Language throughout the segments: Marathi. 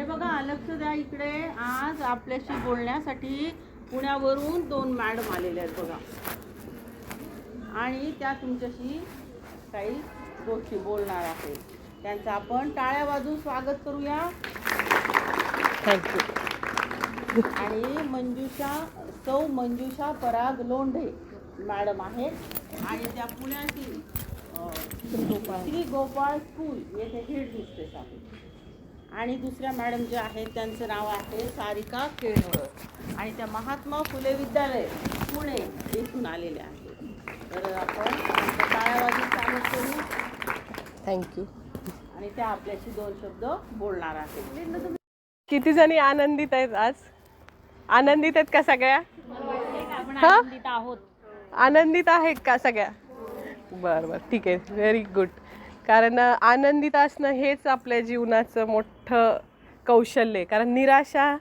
हे बघा, लक्ष द्या इकडे. आज आपल्याशी बोलण्यासाठी पुण्यावरून 2 मॅडम आलेल्या आहेत बघा, आणि त्या तुमच्याशी काही गोष्टी बोलणार आहेत. त्यांचं आपण टाळ्या वाजवून स्वागत करूया. थँक्यू. आणि सौ मंजुषा पराग लोंढे मॅडम आहेत, आणि त्या पुण्यातील श्री गोपाळ स्कूल येथे हेड मिस्ट्रेस आहेत. आणि दुसऱ्या मॅडम ज्या आहेत त्यांचं नाव आहे सारिका केळकर, आणि त्या महात्मा फुले विद्यालय पुणे येथून आलेल्या आहेत. तर आपण टाळ्या वाजवून स्वागत करू. थँक्यू. आणि त्या आपल्याशी 2 शब्द बोलणार आहेत. किती जणी आनंदित आहेत आज? आनंदित आहेत का सगळ्या? आनंदित आहोत. आनंदित आहेत का सगळ्या? बरं बरं, ठीक आहे, व्हेरी गुड. कारण आनंदित असणं हेच आपल्या जीवनाचं मोठं कौशल्य आहे. कारण निराशा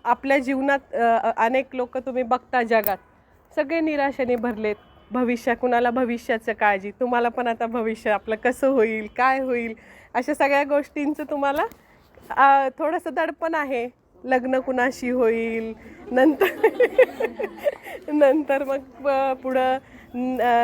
आपल्या जीवनात अनेक लोक तुम्ही बघता जगात सगळे निराशेने भरलेत. कुणाला भविष्याचं काळजी, तुम्हाला पण आता भविष्य आपलं कसं होईल, काय होईल, अशा सगळ्या गोष्टींचं तुम्हाला थोडंसं दडपण आहे. लग्न कुणाशी होईल, नंतर मग पुढं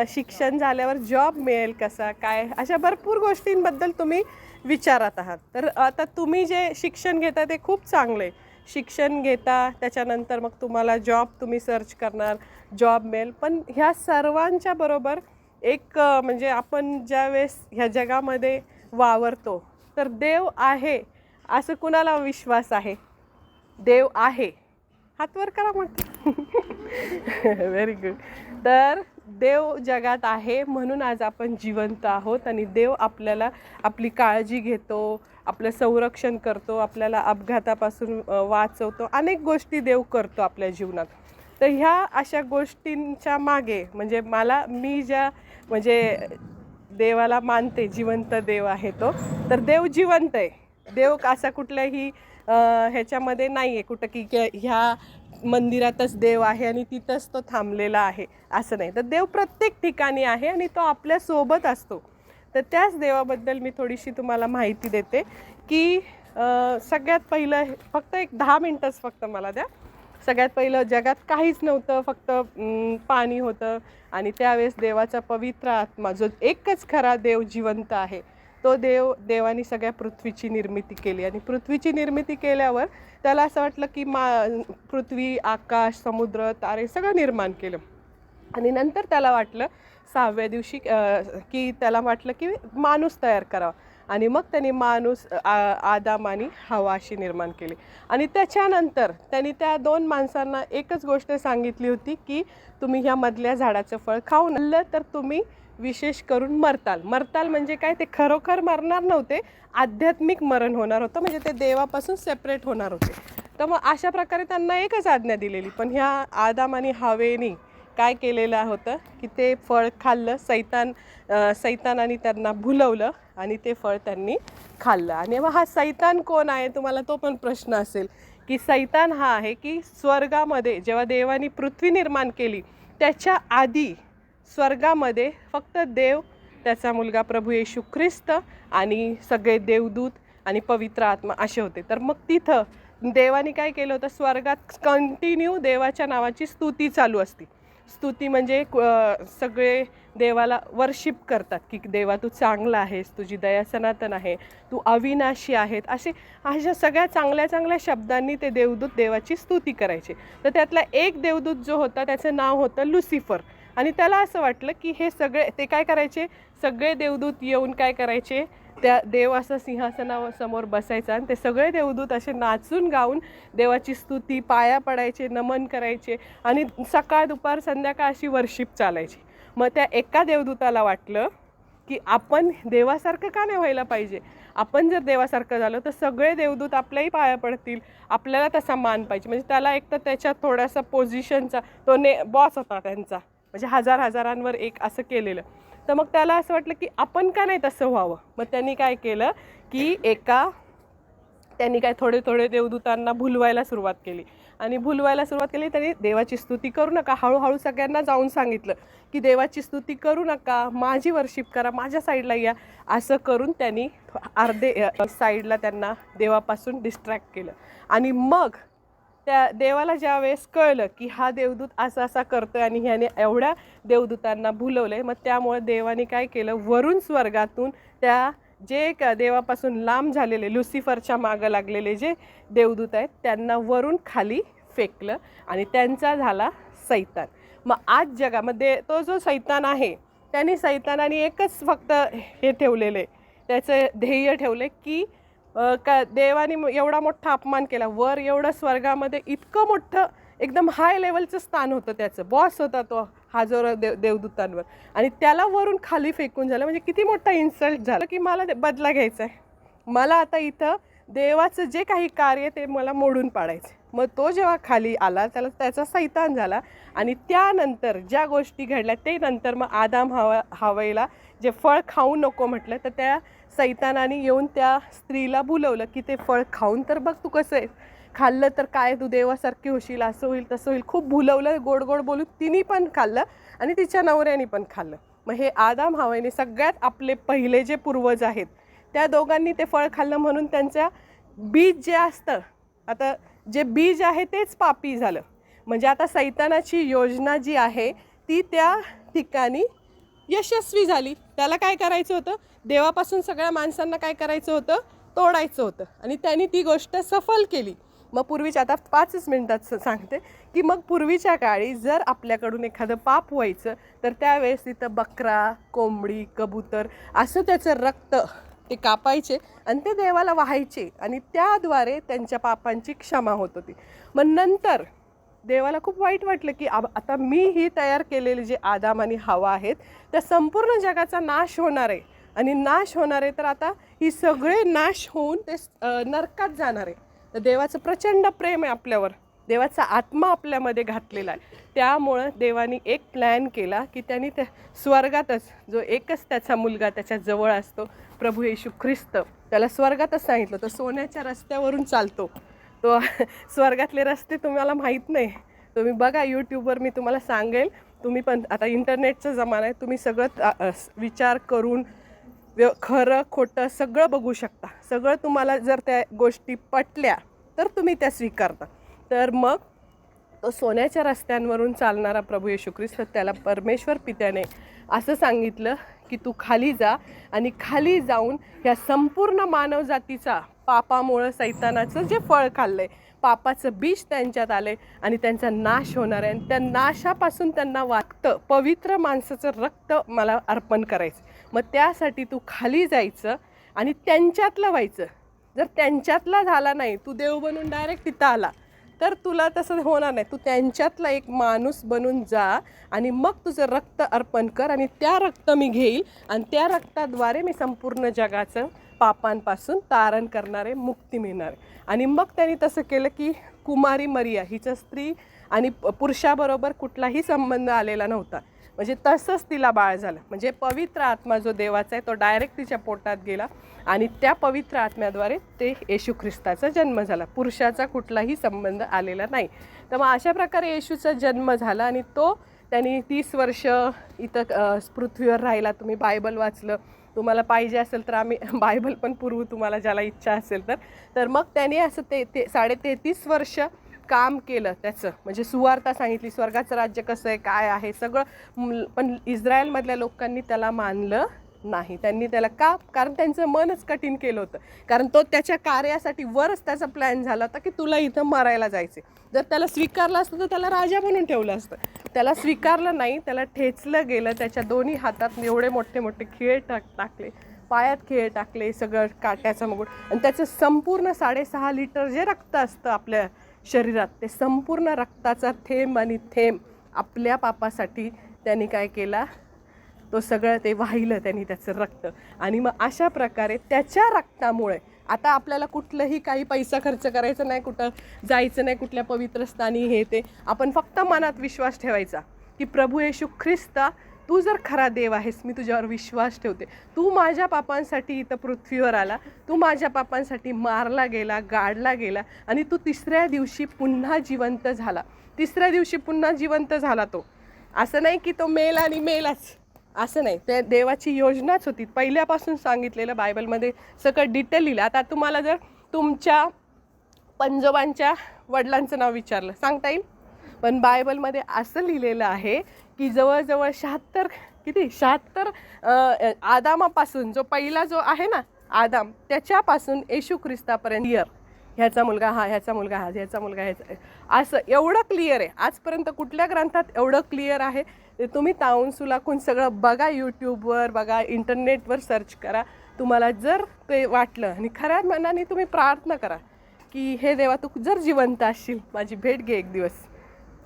शिक्षण झाल्यावर जॉब मिळेल कसा काय, अशा भरपूर गोष्टींबद्दल तुम्ही विचारत आहात. तर आता तुम्ही जे शिक्षण घेता ते खूप चांगलं आहे. शिक्षण घेता, त्याच्यानंतर मग तुम्हाला जॉब तुम्ही सर्च करणार, जॉब मिळेल. पण ह्या सर्वांच्या बरोबर एक म्हणजे आपण ज्यावेळेस ह्या जगामध्ये वावरतो तर देव आहे असं कुणाला विश्वास आहे? देव आहे, हात वर करा मग. Very good. तर देव जगात आहे म्हणून आज आपण जिवंत आहोत, आणि देव आपल्याला आपली काळजी घेतो, आपलं संरक्षण करतो, आपल्याला अपघातापासून वाचवतो, अनेक गोष्टी देव करतो आपल्या जीवनात. तर ह्या अशा गोष्टींच्या मागे म्हणजे म्हणजे देवाला मानते, जिवंत देव आहे तो. तर देव जिवंत आहे. देव असा कुठल्याही ह्याच्यामध्ये नाही आहे कुठं की ह्या मंदिरातच देव आहे आणि तिथंच तो थांबलेला आहे, असं नाही. तर देव प्रत्येक ठिकाणी आहे आणि तो आपल्यासोबत असतो. तर त्याच देवाबद्दल मी थोडीशी तुम्हाला माहिती देते की सगळ्यात पहिलं फक्त एक 10 मिनटंच फक्त मला द्या. सगळ्यात पहिलं जगात काहीच नव्हतं, फक्त पाणी होतं, आणि त्यावेळेस देवाचा पवित्र आत्मा, जो एकच खरा देव जिवंत आहे, तो देवाने सगळ्या पृथ्वीची निर्मिती केली. आणि पृथ्वीची निर्मिती केल्यावर त्याला असं वाटलं की पृथ्वी, आकाश, समुद्र, तारे सगळं निर्माण केलं. आणि नंतर त्याला वाटलं 6व्या दिवशी की त्याला वाटलं की माणूस तयार करावा, आणि मग त्यांनी माणूस आदाम आणि हवा अशी निर्माण केली. आणि त्याच्यानंतर त्यांनी त्या 2 माणसांना एकच गोष्ट सांगितली होती की तुम्ही ह्या मधल्या झाडाचं फळ खाऊन आणलं तर तुम्ही विशेष करून मरताल. म्हणजे काय, ते खरोखर मरणार नव्हते, आध्यात्मिक मरण होणार होतं, म्हणजे ते देवापासून सेपरेट होणार होते. तर मग अशा प्रकारे त्यांना एकच आज्ञा दिलेली. पण ह्या आदाम आणि हवेनी काय केलेलं होतं की ते फळ खाल्लं. सैतानाने त्यांना भुलवलं आणि ते फळ त्यांनी खाल्लं. आणि मग हा सैतान कोण आहे, तुम्हाला तो पण प्रश्न असेल की सैतान हा आहे की स्वर्गामध्ये जेव्हा देवानी पृथ्वी निर्माण केली त्याच्या आधी स्वर्गामध्ये फक्त देव, त्याचा मुलगा प्रभू येशू ख्रिस्त आणि सगळे देवदूत आणि पवित्र आत्मा असे होते. तर मग तिथं देवाने काय केलं होतं, स्वर्गात कंटिन्यू देवाच्या नावाची स्तुती चालू असते. स्तुती म्हणजे सगळे देवाला वर्शिप करतात की देवा तू चांगला आहेस, तुझी दया सनातन आहे, तू अविनाशी आहेत, अशा सगळ्या चांगल्या चांगल्या शब्दांनी ते देवदूत देवाची स्तुती करायचे. तर त्यातला एक देवदूत जो होता त्याचं नाव होतं लुसिफर. आणि त्याला असं वाटलं की हे सगळे ते काय करायचे, सगळे देवदूत येऊन काय करायचे, त्या देव असं सिंहासनासमोर बसायचा आणि ते सगळे देवदूत असे नाचून गाऊन देवाची स्तुती, पाया पडायचे, नमन करायचे, आणि सकाळ दुपार संध्याकाळ अशी वर्शिप चालायची. मग त्या एका देवदूताला वाटलं की आपण देवासारखं का नाही व्हायला पाहिजे, आपण जर देवासारखं झालो तर सगळे देवदूत आपल्याही पाया पडतील, आपल्याला तसा मान पाहिजे. म्हणजे त्याला एक तर त्याच्यात थोडासा पोझिशनचा तो बॉस होता त्यांचा, म्हणजे हजारांवर एक असं केलेलं. तर मग त्याला असं वाटलं की आपण का नाही तसं व्हावं. मग त्यांनी काय केलं की त्यांनी काय थोडे देवदूतांना भुलवायला सुरुवात केली. आणि भुलवायला सुरुवात केली. त्यांनी देवाची स्तुती करू नका, हळूहळू सगळ्यांना जाऊन सांगितलं की देवाची स्तुती करू नका, माझी वर्शिप करा, माझ्या साईडला या. असं करून त्यांनी अर्धे साईडला त्यांना देवापासून डिस्ट्रॅक्ट केलं. आणि मग त्या देवाला ज्या वेळेस कळलं की हा देवदूत असा असा करतोय आणि ह्याने एवढ्या देवदूतांना भुलवलंय, मग त्यामुळे देवाने काय केलं, वरून स्वर्गातून त्या जे देवापासून लांब झालेले लुसिफरच्या मागं लागलेले जे देवदूत आहेत त्यांना वरून खाली फेकलं आणि त्यांचा झाला सैतान. मग आज जगामध्ये तो जो सैतान आहे त्यांनी सैतानाने एकच फक्त हे ठेवलेलं आहे, त्याचं ध्येय ठेवले की का देवाने एवढा मोठा अपमान केला, वर एवढं स्वर्गामध्ये इतकं मोठं एकदम हाय लेवलचं स्थान होतं, त्याचं बॉस होता तो हजारो देवदूतांवर, आणि त्याला वरून खाली फेकून झालं. म्हणजे किती मोठा इन्सल्ट झाला की मला बदला घ्यायचा आहे, मला आता इथं देवाचं जे काही कार्य ते मला मोडून पाडायचं. मग तो जेव्हा खाली आला त्याचा सैतान झाला. आणि त्यानंतर ज्या गोष्टी घडल्या ते नंतर मग आदाम हवाईला जे फळ खाऊ नको म्हटलं, तर त्या सैतानाने येऊन त्या स्त्रीला बोलवलं की ते फळ खाऊन तर बघ तू कसं आहे, खाल्लं तर काय तू देवासारखी होशील, असं होईल तसं होईल. खूप भुलवलं, गोड गोड बोलून तिने पण खाल्लं आणि तिच्या नवऱ्याने पण खाल्लं. मग हे आदाम हवाईने सगळ्यात आपले पहिले जे पूर्वज आहेत त्या दोघांनी ते फळ खाल्लं, म्हणून त्यांच्या बीज जे असतं, आता जे बीज आहे तेच पापी झालं. म्हणजे आता सैतानाची योजना जी आहे ती त्या ठिकाणी यशस्वी झाली. त्याला काय करायचं होतं, देवापासून सगळ्या माणसांना काय करायचं होतं, तोडायचं होतं, आणि त्यांनी ती गोष्ट सफल केली. मग पूर्वीच्या, आता 5 मिनिटात सांगते की मग पूर्वीच्या काळी जर आपल्याकडून एखादं पाप व्हायचं तर त्यावेळेस तिथं बकरा, कोंबडी, कबूतर असं त्याचं रक्त ते कापायचे आणि ते देवाला वाहायचे आणि त्याद्वारे त्यांच्या पापांची क्षमा होत होती. मग नंतर देवाला खूप वाईट वाटलं की आता मी ही तयार केलेली जे आदाम आणि हवा आहेत त्या संपूर्ण जगाचा नाश होणार आहे, आणि नाश होणार आहे तर आता ही सगळे नाश होऊन ते नरकात जाणार आहे. तर देवाचं प्रचंड प्रेम आहे आपल्यावर, देवाचा आत्मा आपल्यामध्ये घातलेला आहे. त्यामुळं देवानी एक प्लॅन केला की त्यांनी त्या स्वर्गातच जो एकच त्याचा मुलगा त्याच्या जवळ असतो, प्रभू येशू ख्रिस्त, त्याला स्वर्गातच सांगितलं तो सोन्याच्या रस्त्यावरून चालतो. तो स्वर्गातले रस्ते तुम्हाला माहीत नाही, तुम्ही बघा यूट्यूबवर, मी तुम्हाला सांगेल, तुम्ही पण आता इंटरनेटचा जमाना आहे, तुम्ही सगळं विचार करून खरं खोटं सगळं बघू शकता. सगळं तुम्हाला जर त्या गोष्टी पटल्या तर तुम्ही त्या स्वीकारता. तर मग तो सोन्याच्या रस्त्यांवरून चालणारा प्रभू येशू ख्रिस्त, त्याला परमेश्वर पित्याने असं सांगितलं की तू खाली जा, आणि खाली जाऊन ह्या संपूर्ण मानवजातीचा पापामुळं सैतानाचं जे फळ खाल्लंय, पापाचं बीज त्यांच्यात आले आणि त्यांचा नाश होणार आहे, आणि त्या नाशापासून त्यांना वाटतं पवित्र माणसाचं रक्त मला अर्पण करायचं. मग त्यासाठी तू खाली जायचं आणि त्यांच्यातलं व्हायचं. जर त्यांच्यातला झाला नाही, तू देव बनून डायरेक्ट तिथं आला तर तुला तसं होणार नाही. तू त्यांच्यातला एक माणूस बनून जा आणि मग तुझं रक्त अर्पण कर, आणि त्या रक्त मी घेईल आणि त्या रक्ताद्वारे मी संपूर्ण जगाचं पापांपासून तारण करणारे, मुक्ती मिळणार. आणि मग त्यांनी तसं केलं की कुमारी मरिया हिचं स्त्री आणि पुरुषाबरोबर कुठलाही संबंध आलेला नव्हता, म्हणजे तसंच तिला बाळ झालं. म्हणजे पवित्र आत्मा जो देवाचा आहे तो डायरेक्ट तिच्या पोटात गेला आणि त्या पवित्र आत्म्याद्वारे ते येशू ख्रिस्ताचा जन्म झाला. पुरुषाचा कुठलाही संबंध आलेला नाही. तर मग अशा प्रकारे येशूचा जन्म झाला आणि तो त्यांनी 30 वर्ष इथं पृथ्वीवर राहिला. तुम्ही बायबल वाचलं, तुम्हाला पाहिजे असेल तर आम्ही बायबल पण पुरवू तुम्हाला, ज्याला इच्छा असेल तर मग त्यांनी असं ते 33 वर्ष काम केलं त्याचं, म्हणजे सुवार्ता सांगितली, स्वर्गाचं राज्य कसं आहे, काय आहे सगळं. पण इस्रायलमधल्या लोकांनी त्याला मानलं नाही. त्यांनी त्याला कारण त्यांचं मनच कठीण केलं होतं. कारण तो त्याच्या कार्यासाठी वरच त्याचा प्लॅन झाला होता की तुला इथं मरायला जायचे. जर त्याला स्वीकारलं असतं तर त्याला राजा म्हणून ठेवलं असतं. त्याला स्वीकारलं नाही, त्याला ठेचलं गेलं. त्याच्या दोन्ही हातात एवढे मोठे मोठे खिळे टाकले, पायात खिळे टाकले, सगळं काट्याचा मुकुट, आणि त्याचं संपूर्ण 6.5 लिटर जे रक्त असतं आपल्या शरीरात, ते संपूर्ण रक्ताचा थेंब आणि थेंब आपल्या पापासाठी त्यांनी काय केला, तो सगळं ते वाहिलं त्यांनी त्याचं रक्त. आणि मग अशा प्रकारे त्याच्या रक्तामुळे आता आपल्याला कुठलंही काही पैसा खर्च करायचा नाही, कुठं जायचं नाही, कुठल्या पवित्र स्थानी हे ते. आपण फक्त मनात विश्वास ठेवायचा की प्रभू येशू ख्रिस्त तू जर खरा देव आहेस, मी तुझ्यावर विश्वास ठेवते. तू माझ्या पापांसाठी इथं पृथ्वीवर आला, तू माझ्या पापांसाठी मारला गेला, गाडला गेला आणि तू तिसऱ्या दिवशी पुन्हा जिवंत झाला. तिसऱ्या दिवशी पुन्हा जिवंत झाला तो. असं नाही की तो मेला आणि मेलाच, असं नाही. ते देवाची योजनाच होती, पहिल्यापासून सांगितलेलं बायबलमध्ये सगळं डिटेल लिहिलं. आता तुम्हाला जर तुमच्या पंजोबांच्या वडिलांचं नाव विचारलं सांगता येईल, पण बायबलमध्ये असं लिहिलेलं आहे की जवळजवळ 76 आदामापासून, जो पहिला जो आहे ना आदाम, त्याच्यापासून येशू ख्रिस्तापर्यंत ह्याचा मुलगा हा, ह्याचा मुलगा हा, ह्याचा मुलगा ह्याचा, असं एवढं क्लिअर आहे. आजपर्यंत कुठल्या ग्रंथात एवढं क्लिअर आहे ते तुम्ही तावून सुलाखून सगळं बघा, यूट्यूबवर बघा, इंटरनेटवर सर्च करा. तुम्हाला जर ते वाटलं आणि खऱ्या मनाने तुम्ही प्रार्थना करा की हे देवा, तू जर जिवंत असशील, माझी भेट घे एक दिवस.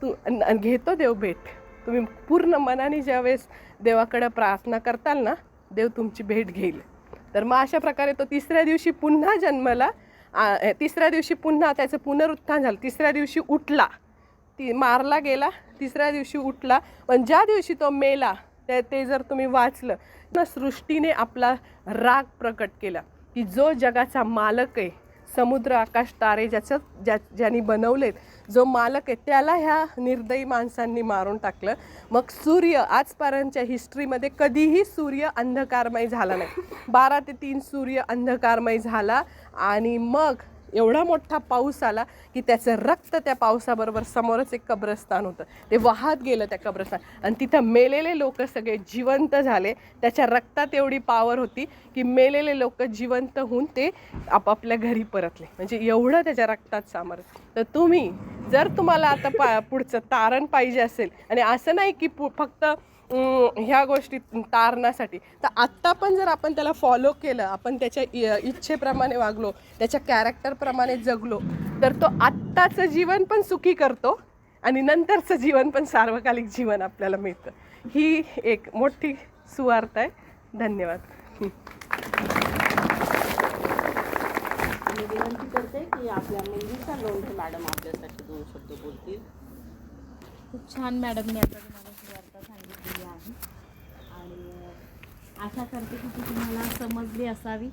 तू घेतो देव भेट. तुम्ही पूर्ण मनाने ज्यावेळेस देवाकडे प्रार्थना करताल ना, देव तुमची भेट घेईल. तर मग अशा प्रकारे तो तिसऱ्या दिवशी पुन्हा जन्मला, तिसऱ्या दिवशी पुन्हा त्याचं पुनरुत्थान झालं, तिसऱ्या दिवशी उठला, मारला गेला, तिसऱ्या दिवशी उठला. पण ज्या दिवशी तो मेला ते जर तुम्ही वाचलं ना, सृष्टीने आपला राग प्रकट केला की जो जगाचा मालक आहे, समुद्र आकाश तारे ज्यांनी बनवलेत, जो मालक आहे त्याला ह्या निर्दयी माणसांनी मारून टाकलं. मग सूर्य, आजपर्यंतच्या हिस्ट्रीमध्ये कधीही सूर्य अंधकारमय झाला नाही. 12 ते 3 सूर्य अंधकारमय झाला आणि मग एवढा मोठा पाऊस आला की त्याचं रक्त त्या पावसाबरोबर समोरच एक कब्रस्तान होतं, ते वाहत गेलं त्या कब्रस्तान आणि तिथं मेलेले लोक सगळे जिवंत झाले. त्याच्या रक्तात एवढी पावर होती की मेलेले लोक जिवंत होऊन ते आपापल्या घरी परतले. म्हणजे एवढं त्याच्या रक्तात सामर्थ्य. तर तुम्ही जर तुम्हाला आता पुढचं तारण पाहिजे असेल, आणि असं नाही की फक्त ह्या गोष्टी तारणासाठी, तर आत्ता पण जर आपण त्याला फॉलो केलं, आपण त्याच्या इच्छेप्रमाणे वागलो, त्याच्या कॅरेक्टरप्रमाणे जगलो, तर तो आत्ताचं जीवन पण सुखी करतो आणि नंतरचं जीवन पण सार्वकालिक जीवन आपल्याला मिळतं. ही एक मोठी सुवार्थ आहे. धन्यवाद. मी विनंती करते की आपल्या मंजुषा लोंढे मॅडम आपल्यासाठी 2 शब्द बोलतील. खूप छान मॅडमने आता तुम्हाला सुवार्ता सांगितलेली आहे आणि आशा करते की ती तुम्हाला समजली असावी.